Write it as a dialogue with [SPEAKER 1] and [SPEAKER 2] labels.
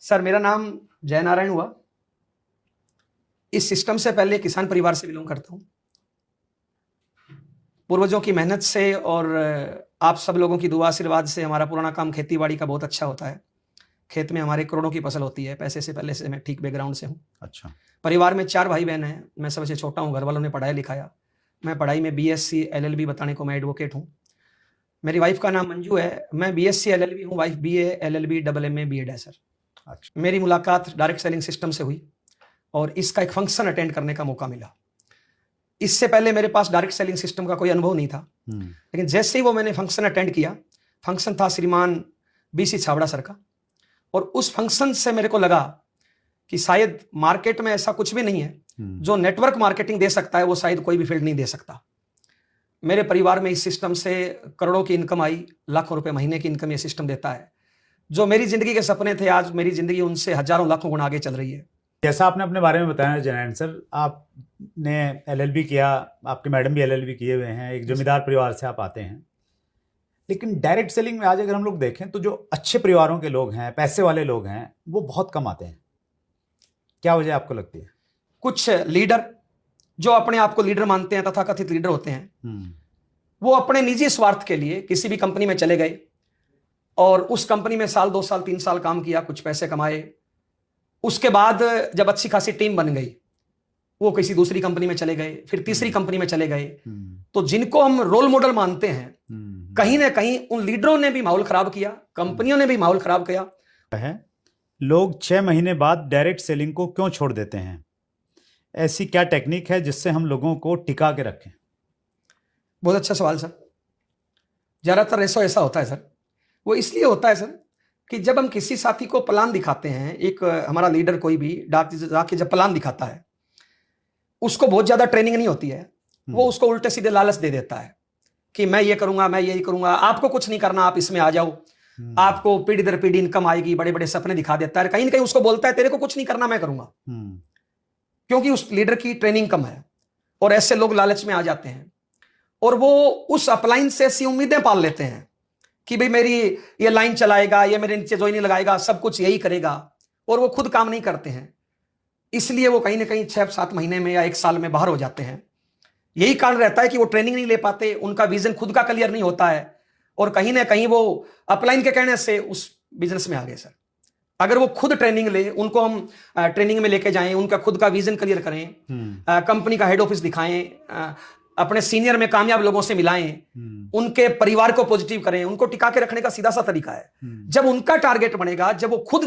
[SPEAKER 1] Sir मेरा नाम जयनारायण हुआ। इस सिस्टम से पहले किसान परिवार से बिलोंग करता हूं। पूर्वजों की मेहनत से और आप सब लोगों की दुआ आशीर्वाद से हमारा पुराना काम खेती बाड़ी का बहुत अच्छा होता है। खेत में हमारे करोड़ों की फसल होती है। पैसे से पहले से मैं ठीक बैकग्राउंड से हूँ।
[SPEAKER 2] अच्छा।
[SPEAKER 1] परिवार में 4 भाई बहन हैं। मैं सबसे छोटा हूँ। घर वालों ने पढ़ाया लिखाया। मैं पढ़ाई में BSc LLB बताने को मैं एडवोकेट हूँ। मेरी वाइफ का नाम मंजू है। मैं BSc LLB हूँ। Wife BA LLB MA BEd है सर।
[SPEAKER 2] अच्छा।
[SPEAKER 1] मेरी मुलाकात डायरेक्ट सेलिंग सिस्टम से हुई और इसका एक फंक्शन अटेंड करने का मौका मिला। इससे पहले मेरे पास डायरेक्ट सेलिंग सिस्टम का कोई अनुभव नहीं था, लेकिन जैसे ही वो मैंने फंक्शन अटेंड किया, फंक्शन था श्रीमान BC छाबड़ा सर का, और उस फंक्शन से मेरे को लगा कि शायद मार्केट में ऐसा कुछ भी नहीं है जो नेटवर्क मार्केटिंग दे सकता है, वो शायद कोई भी फील्ड नहीं दे सकता। मेरे परिवार में इस सिस्टम से करोड़ों की इनकम आई, लाखों रुपए महीने की इनकम ये सिस्टम देता है। जो मेरी जिंदगी के सपने थे, आज मेरी जिंदगी उनसे हजारों लाखों गुना आगे चल रही है।
[SPEAKER 2] जैसा आपने अपने बारे में बताया जयनारायण सर, आपने LLB किया, आपके मैडम भी LLB किए हुए हैं, एक जमींदार परिवार से आप आते हैं। लेकिन डायरेक्ट सेलिंग में आज अगर हम लोग देखें तो जो अच्छे परिवारों के लोग हैं, पैसे वाले लोग हैं, वो बहुत कम आते हैं। क्या वजह आपको लगती है?
[SPEAKER 1] कुछ लीडर जो अपने आप को लीडर मानते हैं, तथाकथित लीडर होते हैं, वो अपने निजी स्वार्थ के लिए किसी भी कंपनी में चले गए और उस कंपनी में साल 2 साल 3 साल काम किया, कुछ पैसे कमाए। उसके बाद जब अच्छी खासी टीम बन गई, वो किसी दूसरी कंपनी में चले गए, फिर तीसरी कंपनी में चले गए। तो जिनको हम रोल मॉडल मानते हैं, कहीं ना कहीं उन लीडरों ने भी माहौल खराब किया, कंपनियों ने भी माहौल खराब किया।
[SPEAKER 2] लोग 6 महीने बाद डायरेक्ट सेलिंग को क्यों छोड़ देते हैं? ऐसी क्या टेक्निक है जिससे हम लोगों को टिका के रखें?
[SPEAKER 1] बहुत अच्छा सवाल सर। ज्यादातर ऐसा होता है सर। वो इसलिए होता है सर कि जब हम किसी साथी को प्लान दिखाते हैं, एक हमारा लीडर कोई भी जाके जब प्लान दिखाता है, उसको बहुत ज्यादा ट्रेनिंग नहीं होती है, वो उसको उल्टे सीधे लालच दे देता है कि मैं ये करूंगा, मैं यही करूंगा, आपको कुछ नहीं करना, आप इसमें आ जाओ, आपको पीढ़ी दर पीढ़ी इनकम आएगी, बड़े बड़े सपने दिखा देता है। कहीं ना कहीं उसको बोलता है तेरे को कुछ नहीं करना, मैं करूंगा, क्योंकि उस लीडर की ट्रेनिंग कम है। और ऐसे लोग लालच में आ जाते हैं और वो उस अपलाइन से ऐसी उम्मीदें पाल लेते हैं कि भाई मेरी ये लाइन चलाएगा, ये मेरे नीचे ज्वाइनिंग लगाएगा, सब कुछ यही करेगा, और वो खुद काम नहीं करते हैं। इसलिए वो कहीं ना कहीं 6-7 महीने में या 1 साल में बाहर हो जाते हैं। यही कारण रहता है कि वो ट्रेनिंग नहीं ले पाते, उनका विजन खुद का क्लियर नहीं होता है, और कहीं ना कहीं वो अपलाइन के कहने से उस बिजनेस में आ गए सर। अगर वो खुद ट्रेनिंग ले, उनको हम ट्रेनिंग में लेके जाएं, उनका खुद का विजन क्लियर करें, कंपनी का हेड ऑफिस दिखाएं, अपने सीनियर में कामयाब लोगों से मिलाएं, उनके परिवार को पॉजिटिव करें, उनको टिका के रखने का सीधा सा तरीका है। जब उनका टारगेट बनेगा, जब वो खुद